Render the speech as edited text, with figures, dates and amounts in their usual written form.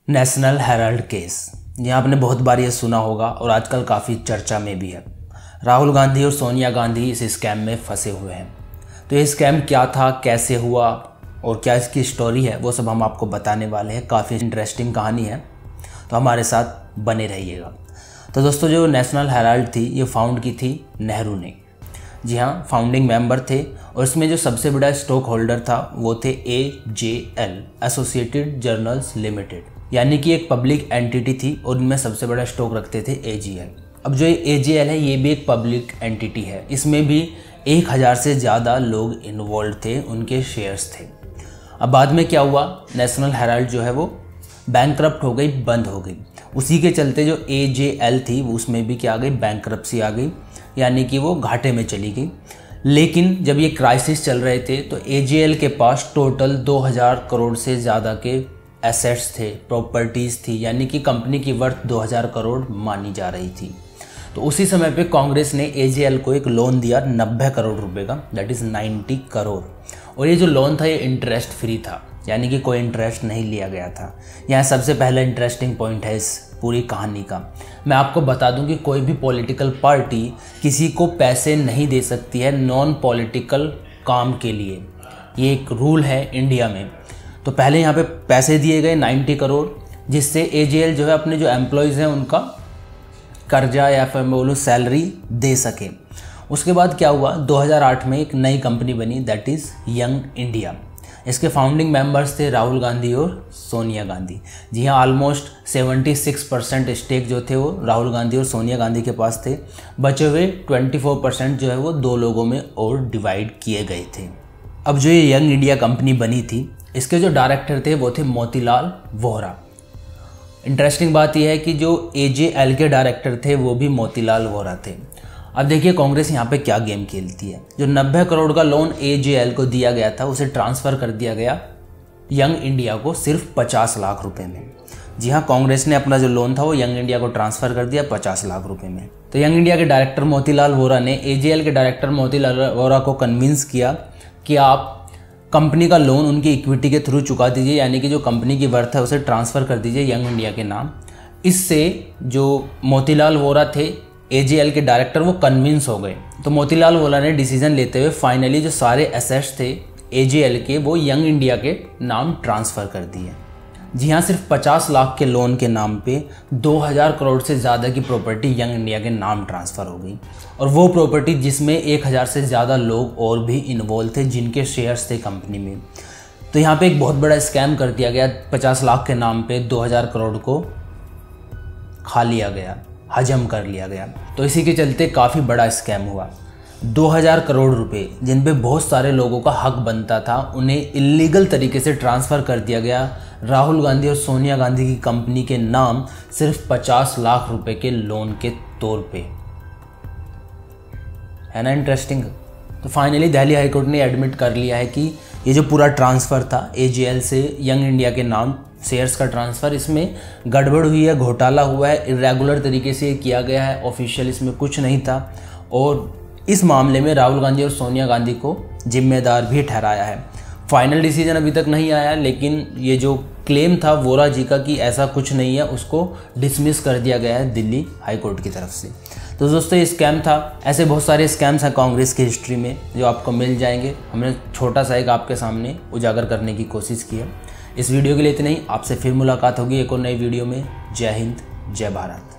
National Herald case, ये आपने बहुत बार ये सुना होगा और आजकल काफ़ी चर्चा में भी है। राहुल गांधी और सोनिया गांधी इस स्कैम में फंसे हुए हैं। तो ये स्कैम क्या था, कैसे हुआ और क्या इसकी स्टोरी है, वो सब हम आपको बताने वाले हैं। काफ़ी इंटरेस्टिंग कहानी है, तो हमारे साथ बने रहिएगा। तो दोस्तों, जो नेशनल हेराल्ड थी ये फाउंड की थी नेहरू ने। जी हाँ, फाउंडिंग मेंबर थे और इसमें जो सबसे बड़ा स्टॉक होल्डर था वो थे AJL, एसोसिएटेड जर्नल्स लिमिटेड, यानी कि एक पब्लिक एंटिटी थी और इनमें सबसे बड़ा स्टॉक रखते थे AJL। अब जो AJL है ये भी एक पब्लिक एंटिटी है, इसमें भी 1000 से ज़्यादा लोग इन्वॉल्व थे, उनके शेयर्स थे। अब बाद में क्या हुआ, नेशनल हेराल्ड जो है वो बैंकरप्ट हो गई, बंद हो गई। उसी के चलते जो AJL थी उसमें भी क्या आ गई, बैंकरप्सी आ गई, यानी कि वो घाटे में चली गई। लेकिन जब ये क्राइसिस चल रहे थे तो AJL के पास टोटल 2000 करोड़ से ज़्यादा के एसेट्स थे, प्रॉपर्टीज़ थी, यानी कि कंपनी की वर्थ 2000 करोड़ मानी जा रही थी। तो उसी समय पे कांग्रेस ने AJL को एक लोन दिया 90 करोड़ रुपए का, दैट इज़ 90 करोड़। और ये जो लोन था ये इंटरेस्ट फ्री था, यानी कि कोई इंटरेस्ट नहीं लिया गया था। यहाँ सबसे पहला इंटरेस्टिंग पॉइंट है इस पूरी कहानी का। मैं आपको बता दूं कि कोई भी पॉलिटिकल पार्टी किसी को पैसे नहीं दे सकती है नॉन पॉलिटिकल काम के लिए, ये एक रूल है इंडिया में। तो पहले यहाँ पे पैसे दिए गए 90 करोड़, जिससे AJL जो है अपने जो एम्प्लॉयज़ हैं उनका कर्जा या फिर मैं बोलूँ सैलरी दे सके। उसके बाद क्या हुआ, 2008 में एक नई कंपनी बनी, दैट इज़ यंग इंडिया। इसके फाउंडिंग मेंबर्स थे राहुल गांधी और सोनिया गांधी। जी हाँ, ऑलमोस्ट 76% स्टेक जो थे वो राहुल गांधी और सोनिया गांधी के पास थे। बचे हुए 24% जो है वो दो लोगों में और डिवाइड किए गए थे। अब जो ये यंग इंडिया कंपनी बनी थी, इसके जो डायरेक्टर थे वो थे मोतीलाल वोहरा। इंटरेस्टिंग बात यह है कि जो AJL के डायरेक्टर थे वो भी मोतीलाल वोहरा थे। अब देखिए कांग्रेस यहाँ पे क्या गेम खेलती है। जो 90 करोड़ का लोन AJL को दिया गया था उसे ट्रांसफ़र कर दिया गया यंग इंडिया को सिर्फ 50 लाख रुपए में। जी हाँ, कांग्रेस ने अपना जो लोन था वो यंग इंडिया को ट्रांसफ़र कर दिया 50 लाख रुपए में। तो यंग इंडिया के डायरेक्टर मोतीलाल वोहरा ने AJL के डायरेक्टर मोतीलाल वोहरा को कन्विंस किया कि आप कंपनी का लोन उनकी इक्विटी के थ्रू चुका दीजिए, यानी कि जो कंपनी की वर्थ है उसे ट्रांसफ़र कर दीजिए यंग इंडिया के नाम। इससे जो मोतीलाल वोहरा थे AJL के डायरेक्टर वो कन्विंस हो गए। तो मोतीलाल वोहरा ने डिसीजन लेते हुए फाइनली जो सारे एसेट्स थे AJL के वो यंग इंडिया के नाम ट्रांसफ़र कर दिए। जी हाँ, सिर्फ 50 लाख के लोन के नाम पे 2000 करोड़ से ज़्यादा की प्रॉपर्टी यंग इंडिया के नाम ट्रांसफ़र हो गई, और वो प्रॉपर्टी जिसमें 1000 से ज़्यादा लोग और भी इन्वॉल्व थे जिनके शेयर्स थे कंपनी में। तो यहाँ पे एक बहुत बड़ा स्कैम कर दिया गया। 50 लाख के नाम पे 2000 करोड़ को खा लिया गया, हजम कर लिया गया। तो इसी के चलते काफ़ी बड़ा स्कैम हुआ। 2000 करोड़ रुपए जिन पे बहुत सारे लोगों का हक बनता था उन्हें इलीगल तरीके से ट्रांसफ़र कर दिया गया राहुल गांधी और सोनिया गांधी की कंपनी के नाम, सिर्फ 50 लाख रुपए के लोन के तौर पे। है ना इंटरेस्टिंग। तो फाइनली दिल्ली हाईकोर्ट ने एडमिट कर लिया है कि ये जो पूरा ट्रांसफ़र था AJL से यंग इंडिया के नाम, शेयर्स का ट्रांसफ़र, इसमें गड़बड़ हुई है, घोटाला हुआ है, इरेगुलर तरीके से किया गया है, ऑफिशियल इसमें कुछ नहीं था। और इस मामले में राहुल गांधी और सोनिया गांधी को जिम्मेदार भी ठहराया है। फाइनल डिसीजन अभी तक नहीं आया, लेकिन ये जो क्लेम था वोहरा जी का कि ऐसा कुछ नहीं है, उसको डिसमिस कर दिया गया है दिल्ली हाईकोर्ट की तरफ से। तो दोस्तों, ये स्कैम था। ऐसे बहुत सारे स्कैम्स हैं कांग्रेस की हिस्ट्री में जो आपको मिल जाएंगे। हमने छोटा सा एक आपके सामने उजागर करने की कोशिश की है। इस वीडियो के लिए इतना ही। आपसे फिर मुलाकात होगी एक और नई वीडियो में। जय हिंद, जय भारत।